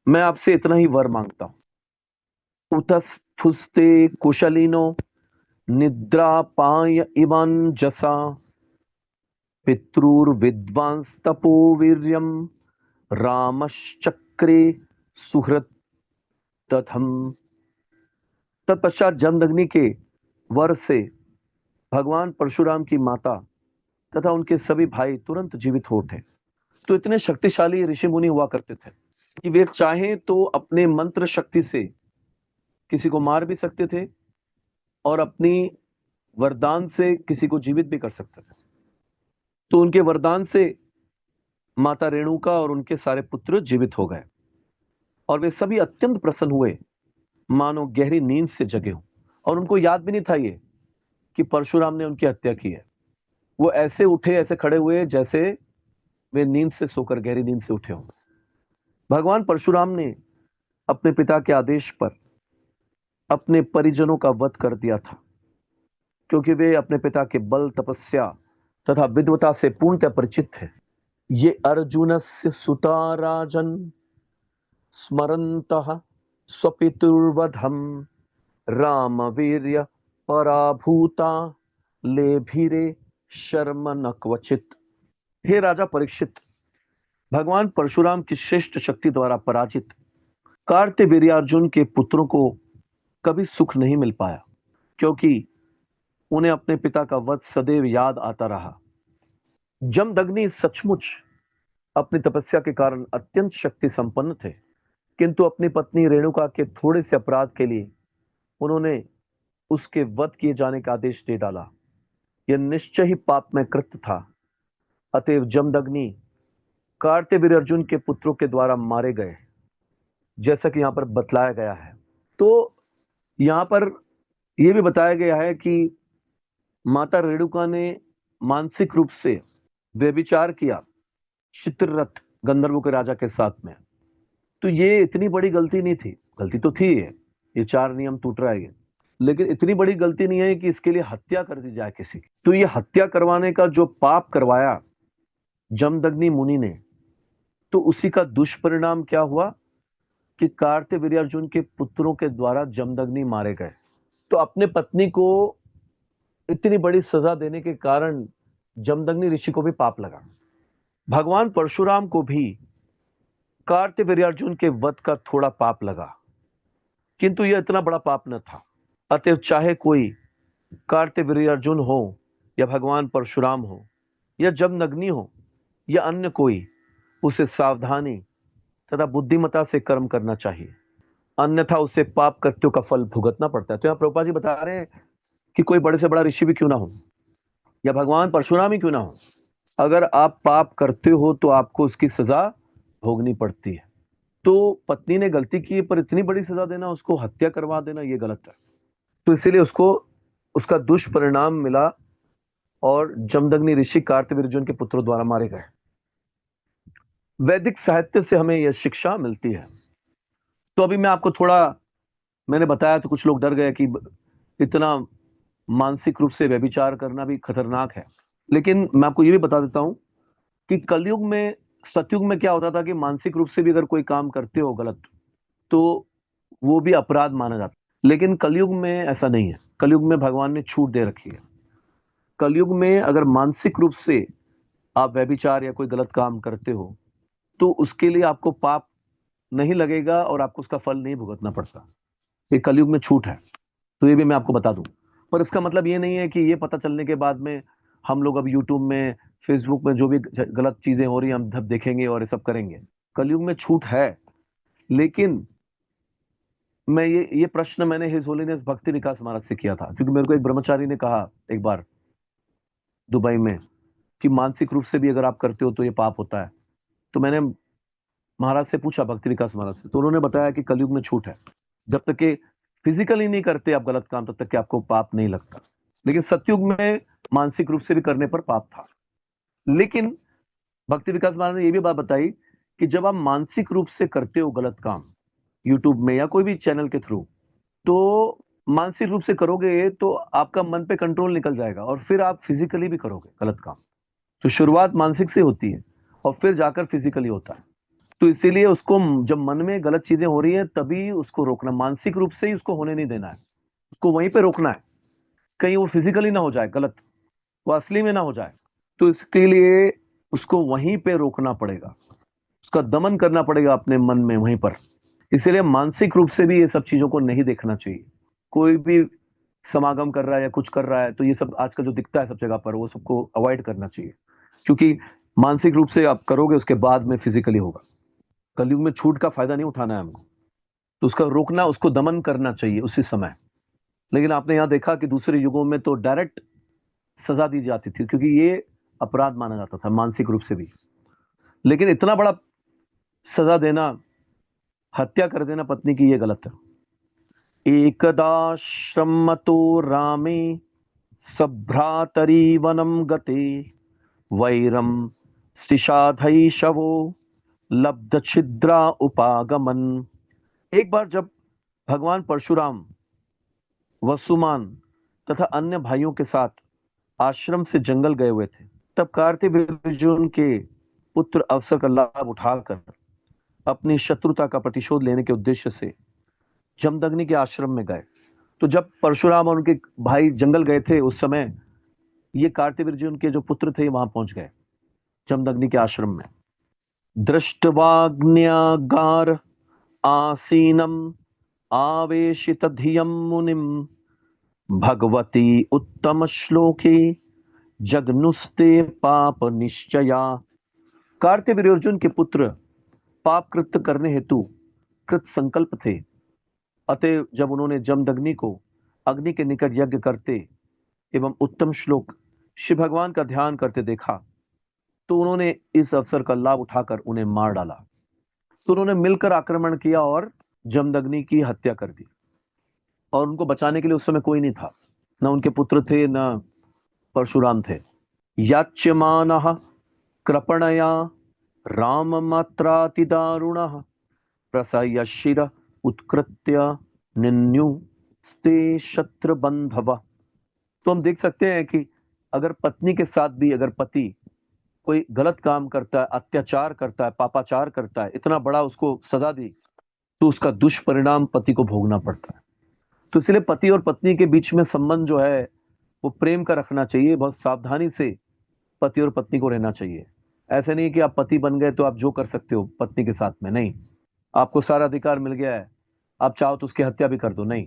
मैं आपसे इतना ही वर मांगता हूं। उतस्थुस्ते कुशलिनो निद्रा पाय इवान जसा पितृर्विद्वांस तपो वीर्यम रामश्चक्रे सुहृत तथम। तत्पश्चात जमदग्नि के वर से भगवान परशुराम की माता तथा उनके सभी भाई तुरंत जीवित हो उठे। तो इतने शक्तिशाली ऋषि मुनि हुआ करते थे कि वे चाहें तो अपने मंत्र शक्ति से किसी को मार भी सकते थे और अपनी वरदान से किसी को जीवित भी कर सकते थे। तो उनके वरदान से माता रेणुका और उनके सारे पुत्र जीवित हो गए और वे सभी अत्यंत प्रसन्न हुए, मानो गहरी नींद से जगे हों। और उनको याद भी नहीं था ये कि परशुराम ने उनकी हत्या की है। वो ऐसे उठे, ऐसे खड़े हुए जैसे वे नींद से सोकर, गहरी नींद से उठे हों। भगवान परशुराम ने अपने पिता के आदेश पर अपने परिजनों का वध कर दिया था, क्योंकि वे अपने पिता के बल, तपस्या तथा विद्वता से पूर्णतः परिचित थे। ये अर्जुनस्य सुता राजन स्मरन्तः स्वपितुर्वधम रामवीर्य पराभूता लेभिरे शर्म न क्वचित। हे राजा परीक्षित, भगवान परशुराम की श्रेष्ठ शक्ति द्वारा पराजित कार्तवीर्यार्जुन के पुत्रों को कभी सुख नहीं मिल पाया, क्योंकि उन्हें अपने पिता का वध सदैव याद आता रहा। जमदग्नि सचमुच अपनी तपस्या के कारण अत्यंत शक्ति संपन्न थे, किंतु अपनी पत्नी रेणुका के थोड़े से अपराध के लिए उन्होंने उसके वध किए जाने का आदेश दे डाला। यह निश्चय ही पाप में कृत्य था, अतएव जमदग्नि कार्तवीर्य अर्जुन के पुत्रों के द्वारा मारे गए, जैसा कि यहां पर बतलाया गया है। तो यहां पर यह भी बताया गया है कि माता रेणुका ने मानसिक रूप से व्यभिचार किया चित्ररथ गंधर्वों के राजा के साथ में। तो ये इतनी बड़ी गलती नहीं थी, गलती तो थी, ये 4 नियम टूट रहा है, लेकिन इतनी बड़ी गलती नहीं है कि इसके लिए हत्या कर दी जाए किसी की। तो ये हत्या करवाने का जो पाप करवाया जमदग्नि मुनि ने, तो उसी का दुष्परिणाम क्या हुआ कि कार्तवीर्यार्जुन के पुत्रों के द्वारा जमदग्नि मारे गए। तो अपने पत्नी को इतनी बड़ी सजा देने के कारण जमदग्नि ऋषि को भी पाप लगा। भगवान परशुराम को भी कार्तवीर्यार्जुन के वध का थोड़ा पाप लगा, किंतु यह इतना बड़ा पाप न था। अतएव चाहे कोई कार्तवीर्यार्जुन हो या भगवान परशुराम हो या जमदग्नि हो या अन्य कोई, उसे सावधानी तथा बुद्धिमता से कर्म करना चाहिए, अन्यथा उसे पाप कृत्यों का फल भुगतना पड़ता है। तो यहाँ प्रभुपाद जी बता रहे हैं कि कोई बड़े से बड़ा ऋषि भी क्यों ना हो या भगवान परशुराम ही क्यों ना हो, अगर आप पाप करते हो तो आपको उसकी सजा भोगनी पड़ती है। तो पत्नी ने गलती की, पर इतनी बड़ी सजा देना, उसको हत्या करवा देना, ये गलत है। तो इसीलिए उसको उसका दुष्परिणाम मिला और जमदग्नि ऋषि कार्तवीर्यार्जुन के पुत्रों द्वारा मारे गए। वैदिक साहित्य से हमें यह शिक्षा मिलती है। तो अभी मैं आपको थोड़ा, मैंने बताया तो कुछ लोग डर गए कि इतना मानसिक रूप से व्यभिचार करना भी खतरनाक है, लेकिन मैं आपको ये भी बता देता हूं कि कलयुग में, सतयुग में क्या होता था कि मानसिक रूप से भी अगर कोई काम करते हो गलत, तो वो भी अपराध माना जाता है। लेकिन कलयुग में ऐसा नहीं है। कलयुग में भगवान ने छूट दे रखी है। कलयुग में अगर मानसिक रूप से आप व्यभिचार या कोई गलत काम करते हो, तो उसके लिए आपको पाप नहीं लगेगा और आपको उसका फल नहीं भुगतना पड़ता। ये कलयुग में छूट है। तो ये भी मैं आपको बता दूं। पर इसका मतलब ये नहीं है कि ये पता चलने के बाद में हम लोग अब यूट्यूब में, फेसबुक में जो भी गलत चीजें हो रही हैं हम सब देखेंगे और ये सब करेंगे। कलयुग में छूट है, लेकिन मैं ये प्रश्न मैंने हिज होलीनेस भक्ति विकास महाराज से किया था, क्योंकि मेरे को एक ब्रह्मचारी ने कहा एक बार दुबई में कि मानसिक रूप से भी अगर आप करते हो तो ये पाप होता है। तो मैंने महाराज से पूछा, भक्ति विकास महाराज से, तो उन्होंने बताया कि कलयुग में छूट है। जब तक कि फिजिकली नहीं करते आप गलत काम, तब तक कि आपको पाप नहीं लगता। लेकिन सतयुग में मानसिक रूप से भी करने पर पाप था। लेकिन भक्ति विकास महाराज ने यह भी बात बताई कि जब आप मानसिक रूप से करते हो गलत काम यूट्यूब में या कोई भी चैनल के थ्रू, तो मानसिक रूप से करोगे तो आपका मन पे कंट्रोल निकल जाएगा और फिर आप फिजिकली भी करोगे गलत काम। तो शुरुआत मानसिक से होती है और फिर जाकर फिजिकली होता है। तो इसीलिए उसको, जब मन में गलत चीजें हो रही है तभी उसको रोकना, मानसिक रूप से ही उसको होने नहीं देना है, उसको वहीं पे रोकना है। कहीं वो फिजिकली ना हो जाए गलत, वो असली में ना हो जाए। तो इसके लिए उसको वहीं पे रोकना पड़ेगा, उसका दमन करना पड़ेगा अपने मन में वहीं पर। इसीलिए मानसिक रूप से भी ये सब चीजों को नहीं देखना चाहिए। कोई भी समागम कर रहा है या कुछ कर रहा है तो ये सब आजकल जो दिखता है सब जगह पर, वो सबको अवॉइड करना चाहिए, क्योंकि मानसिक रूप से आप करोगे उसके बाद में फिजिकली होगा। कलयुग में छूट का फायदा नहीं उठाना है हमको, तो उसका रोकना, उसको दमन करना चाहिए उसी समय। लेकिन आपने यहां देखा कि दूसरे युगों में तो डायरेक्ट सजा दी जाती थी, क्योंकि ये अपराध माना जाता था मानसिक रूप से भी। लेकिन इतना बड़ा सजा देना, हत्या कर देना पत्नी की, ये गलत है। एकदा श्रमतो रामे सभ्रातरी वनम गते वैरम शिशाधैशवो लब्ध छिद्रा उपागमन। एक बार जब भगवान परशुराम वसुमान तथा अन्य भाइयों के साथ आश्रम से जंगल गए हुए थे, तब कार्तिवीर्युन के पुत्र अवसर का लाभ उठाकर अपनी शत्रुता का प्रतिशोध लेने के उद्देश्य से जमदग्नि के आश्रम में गए। तो जब परशुराम और उनके भाई जंगल गए थे, उस समय ये कार्तिवीर्युन के जो पुत्र थे वहां पहुंच गए जमदग्नि के आश्रम में। दृष्टवाग्न्यागार आसीनम आवेशित धियम मुनिम भगवती उत्तम श्लोके जगनुस्ते पाप निश्चया। कार्तिवीर्युन के पुत्र पाप कृत्य करने हेतु कृत संकल्प थे। अतः जब उन्होंने जमदग्नि को अग्नि के निकट यज्ञ करते एवं उत्तम श्लोक शिव भगवान का ध्यान करते देखा, तो उन्होंने इस अवसर का लाभ उठाकर उन्हें मार डाला। तो उन्होंने मिलकर आक्रमण किया और जमदग्नि की हत्या कर दी। और उनको बचाने के लिए उस समय कोई नहीं था, न उनके पुत्र थे न परशुराम थे। याच्यमानः कृपणया राम मात्राति दारुणः प्रसह्य शिर उत्कृत्य निन्यु स्ते शत्रु बंधव। तो हम देख सकते हैं कि अगर पत्नी के साथ भी अगर पति कोई गलत काम करता है, अत्याचार करता है, पापाचार करता है, इतना बड़ा उसको सजा दी, तो उसका दुष्परिणाम पति को भोगना पड़ता है। तो इसलिए पति और पत्नी के बीच में संबंध जो है वो प्रेम का रखना चाहिए। बहुत सावधानी से पति और पत्नी को रहना चाहिए। ऐसे नहीं कि आप पति बन गए तो आप जो कर सकते हो पत्नी के साथ में, नहीं। आपको सारा अधिकार मिल गया है, आप चाहो तो उसकी हत्या भी कर दो, नहीं।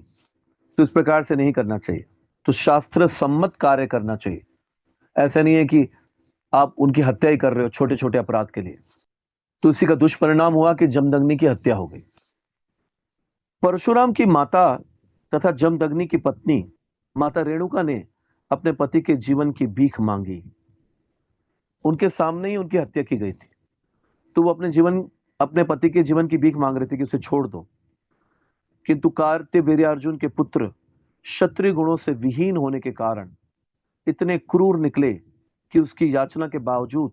तो इस प्रकार से नहीं करना चाहिए। तो शास्त्र सम्मत कार्य करना चाहिए। ऐसा नहीं है कि आप उनकी हत्या ही कर रहे हो छोटे छोटे अपराध के लिए। तो इसी का दुष्परिणाम हुआ कि जमदग्नि की हत्या हो गई। परशुराम की माता तथा जमदग्नि की पत्नी माता रेणुका ने अपने पति के जीवन की भीख मांगी। उनके सामने ही उनकी हत्या की गई थी। तो वो अपने पति के जीवन की भीख मांग रहे थे कि उसे छोड़ दो। किंतु कार्तवीर्यार्जुन के पुत्र क्षत्रिय गुणों से विहीन होने के कारण इतने क्रूर निकले कि उसकी याचना के बावजूद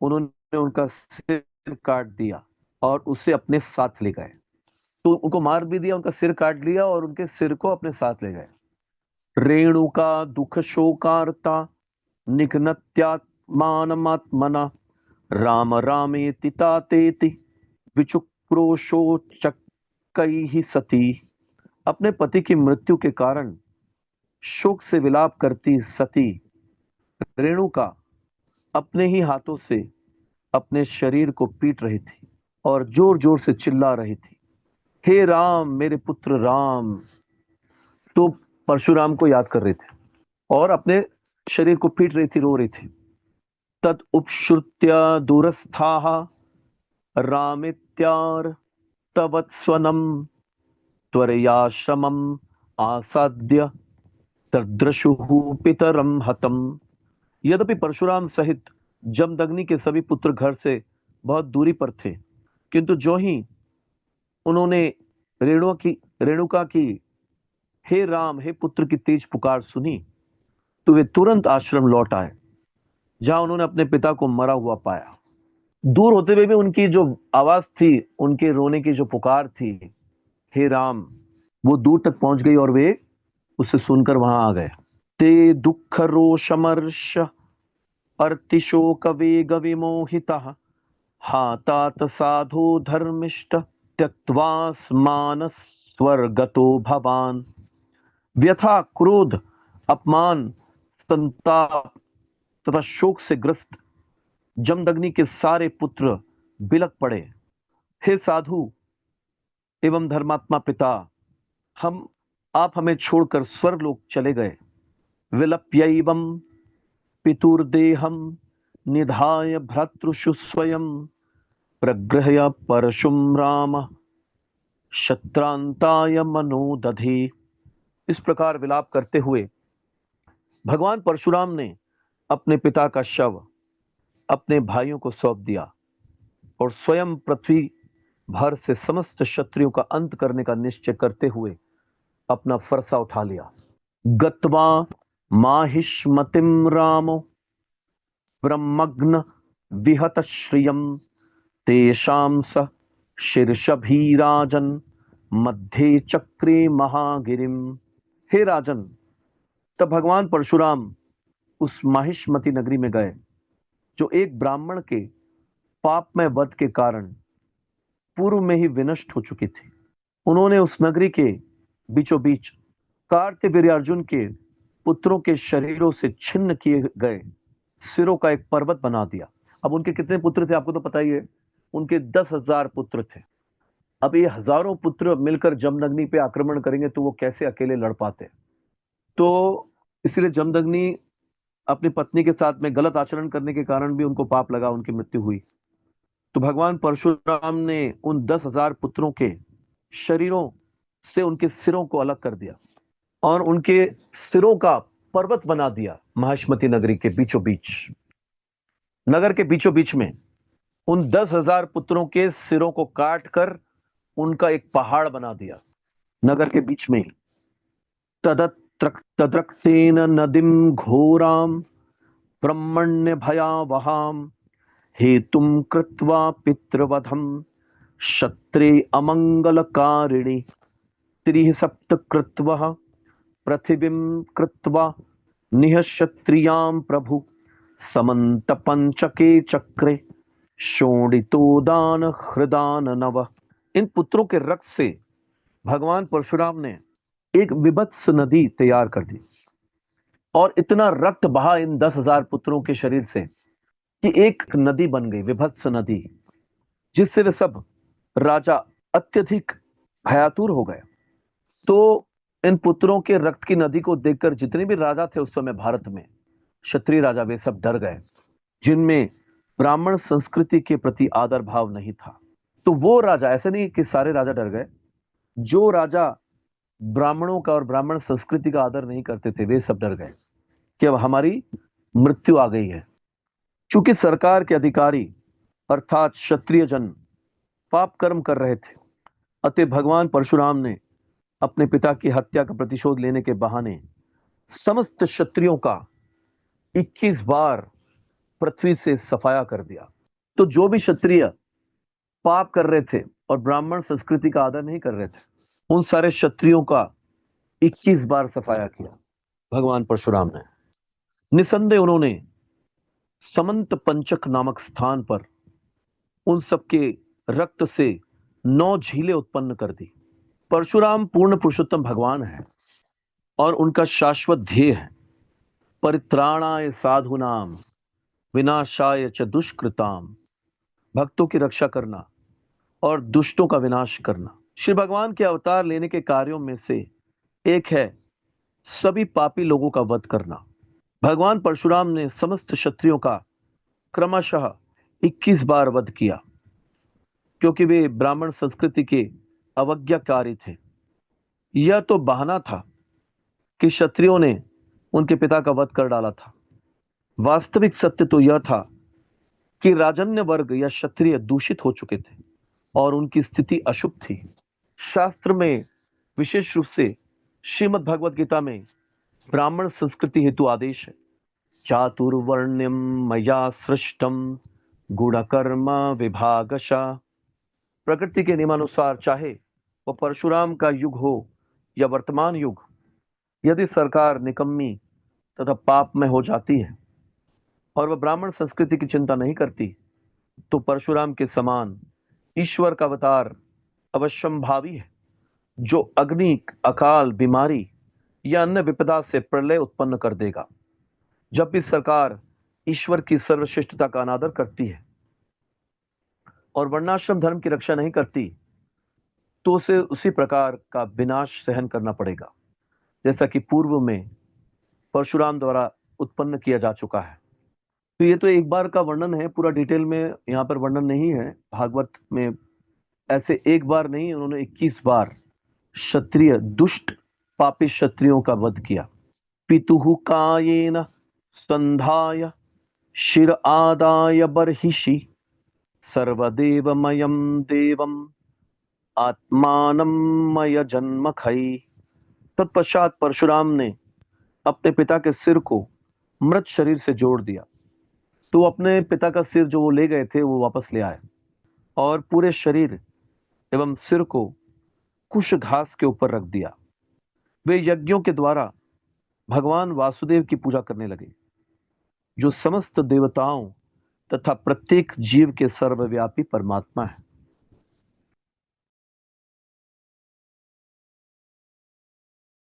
उन्होंने उनका सिर काट दिया और उसे अपने साथ ले गए। तो उनको मार भी दिया, उनका सिर काट लिया और उनके सिर को अपने साथ ले गए। रेणुका दुख शोकार्ता निघ्नत्यात्मानमात्मना राम रामेति तातेति विचुक्रोशोचकैः सती। अपने पति की मृत्यु के कारण शोक से विलाप करती सती रेणुका अपने ही हाथों से अपने शरीर को पीट रही थी और जोर जोर से चिल्ला रही थी, हे राम, मेरे पुत्र राम। तो परशुराम को याद कर रही थी और अपने शरीर को पीट रही थी, रो रही थी। तद उपश्रुत्य दूरस्थाः रामित्यार तवत्स्वनम त्वरयाश्रमम आसाद्य तद्रशुः पितरम हतम। यद्यपि परशुराम सहित जमदग्नि के सभी पुत्र घर से बहुत दूरी पर थे, किंतु जो ही उन्होंने रेणुका की हे राम, हे पुत्र की तेज पुकार सुनी, तो वे तुरंत आश्रम लौट आए, जहां उन्होंने अपने पिता को मरा हुआ पाया। दूर होते हुए भी उनकी जो आवाज थी, उनके रोने की जो पुकार थी, हे राम, वो दूर तक पहुंच गई और वे उसे सुनकर वहां आ गए। ते दुख रोषमर्ष अर्तिशोक वेग विमोहितः हातात साधु धर्मिष्ठ त्यक्त्वा स्मान स्वर्गतो भवान। व्यथा, क्रोध, अपमान, संताप तथा शोक से ग्रस्त जमदग्नि के सारे पुत्र बिलक पड़े। हे साधु एवं धर्मात्मा पिता, आप हमें छोड़कर स्वर्गलोक चले गए। विलप्यैवं पितुर्देहं निधाय भ्रातृषु स्वयं प्रगृह्य परशुम राम शत्रांताय मनोदधे। इस प्रकार विलाप करते हुए भगवान परशुराम ने अपने पिता का शव अपने भाइयों को सौंप दिया और स्वयं पृथ्वी भर से समस्त क्षत्रियों का अंत करने का निश्चय करते हुए अपना फरसा उठा लिया। गत्वा माहिष्मतिम रामो ब्रह्मग्न विहत श्रियम तेषां स शीर्षभीराजन मध्य चक्रे महागिरिम। हे राजन, तब भगवान परशुराम उस माहिष्मति नगरी में गए, जो एक ब्राह्मण के पापमय वध के कारण पूर्व में ही विनष्ट हो चुकी थी। उन्होंने उस नगरी के बीचों बीच कार्तवीर्यार्जुन के पुत्रों के शरीरों से छिन्न किए गए सिरों का एक पर्वत बना दिया। अब उनके कितने पुत्र थे आपको तो पता ही है, उनके 10,000 पुत्र थे। अब ये हजारों पुत्र मिलकर जमदग्नि पे आक्रमण करेंगे तो वो कैसे अकेले लड़ पाते। तो इसलिए जमदग्नि अपनी पत्नी के साथ में गलत आचरण करने के कारण भी उनको पाप लगा, उनकी मृत्यु हुई। तो भगवान परशुराम ने उन 10,000 पुत्रों के शरीरों से उनके सिरों को अलग कर दिया और उनके सिरों का पर्वत बना दिया माहिष्मति नगरी के बीचों बीच। नगर के बीचों बीच में उन 10,000 पुत्रों के सिरों को काट कर उनका एक पहाड़ बना दिया, नगर के बीच में ही। तदत्रक्तेन नदीम घोराम ब्रह्मण्य भयावहाम हेतुम कृत्वा पितृवधम क्षत्रे अमंगलकारिणी त्रिः सप्त कृत्वा पृथिवीं कृत्वा निःक्षत्रियां प्रभु समन्त पंचके चक्रे शोणितोदान हृदान नव। इन पुत्रों के रक्त से भगवान परशुराम ने एक विभत्स नदी तैयार कर दी, और इतना रक्त बहा इन 10,000 पुत्रों के शरीर से कि एक नदी बन गई, विभत्स नदी, जिससे वे सब राजा अत्यधिक भयातुर हो गए। तो इन पुत्रों के रक्त की नदी को देखकर जितने भी राजा थे उस समय भारत में, क्षत्रिय राजा, वे सब डर गए, जिनमें ब्राह्मण संस्कृति के प्रति आदर भाव नहीं था। तो वो राजा, ऐसे नहीं कि सारे राजा डर गए, जो राजा ब्राह्मणों का और ब्राह्मण संस्कृति का आदर नहीं करते थे वे सब डर गए कि अब हमारी मृत्यु आ गई है। चूंकि सरकार के अधिकारी अर्थात क्षत्रिय जन पाप कर्म कर रहे थे, अतः भगवान परशुराम ने अपने पिता की हत्या का प्रतिशोध लेने के बहाने समस्त क्षत्रियों का 21 बार पृथ्वी से सफाया कर दिया। तो जो भी क्षत्रिय पाप कर रहे थे और ब्राह्मण संस्कृति का आदर नहीं कर रहे थे, उन सारे क्षत्रियों का 21 बार सफाया किया भगवान परशुराम ने। निसंदेह उन्होंने समंत पंचक नामक स्थान पर उन सबके रक्त से 9 झीलें उत्पन्न कर दी। परशुराम पूर्ण पुरुषोत्तम भगवान है और उनका शाश्वत ध्येय है परित्राणाय साधुनाम विनाशाय च दुष्कृताम, भक्तों की रक्षा करना और दुष्टों का विनाश करना। श्री भगवान के अवतार लेने के कार्यों में से एक है सभी पापी लोगों का वध करना। भगवान परशुराम ने समस्त क्षत्रियों का क्रमशः 21 बार वध किया, क्योंकि वे ब्राह्मण संस्कृति के अवज्ञाकारी थे। यह तो बहाना था कि क्षत्रियों ने उनके पिता का वध कर डाला था। वास्तविक सत्य तो यह था कि राजन्य वर्ग या क्षत्रिय दूषित हो चुके थे और उनकी स्थिति अशुभ थी। शास्त्र में विशेष रूप से श्रीमद् भगवद गीता में ब्राह्मण संस्कृति हेतु आदेश है, चातुर्वर्ण्यम मया सृष्टम गुणकर्म विभागशः। प्रकृति के नियमानुसार, चाहे वह परशुराम का युग हो या वर्तमान युग, यदि सरकार निकम्मी तथा पाप में हो जाती है और वह ब्राह्मण संस्कृति की चिंता नहीं करती, तो परशुराम के समान ईश्वर का अवतार अवश्यंभावी है, जो अग्नि, अकाल, बीमारी या अन्य विपदा से प्रलय उत्पन्न कर देगा। जब भी सरकार ईश्वर की सर्वश्रेष्ठता का अनादर करती है और वर्णाश्रम धर्म की रक्षा नहीं करती, तो उसे उसी प्रकार का विनाश सहन करना पड़ेगा, जैसा कि पूर्व में परशुराम द्वारा उत्पन्न किया जा चुका है। तो ये तो एक बार का वर्णन है, पूरा डिटेल में यहाँ पर वर्णन नहीं है। भागवत में ऐसे एक बार नहीं, उन्होंने 21 बार क्षत्रिय, दुष्ट पापी क्षत्रियों का वध किया। पितुः कायेन संधाय शिर आदाय बर्हिषि सर्वदेवमयं देवम आत्मानं मय जन्मखै। तत्पश्चात परशुराम ने अपने पिता के सिर को मृत शरीर से जोड़ दिया। तो अपने पिता का सिर जो वो ले गए थे वो वापस ले आए और पूरे शरीर एवं सिर को कुश घास के ऊपर रख दिया। वे यज्ञों के द्वारा भगवान वासुदेव की पूजा करने लगे, जो समस्त देवताओं तथा प्रत्येक जीव के सर्वव्यापी परमात्मा है।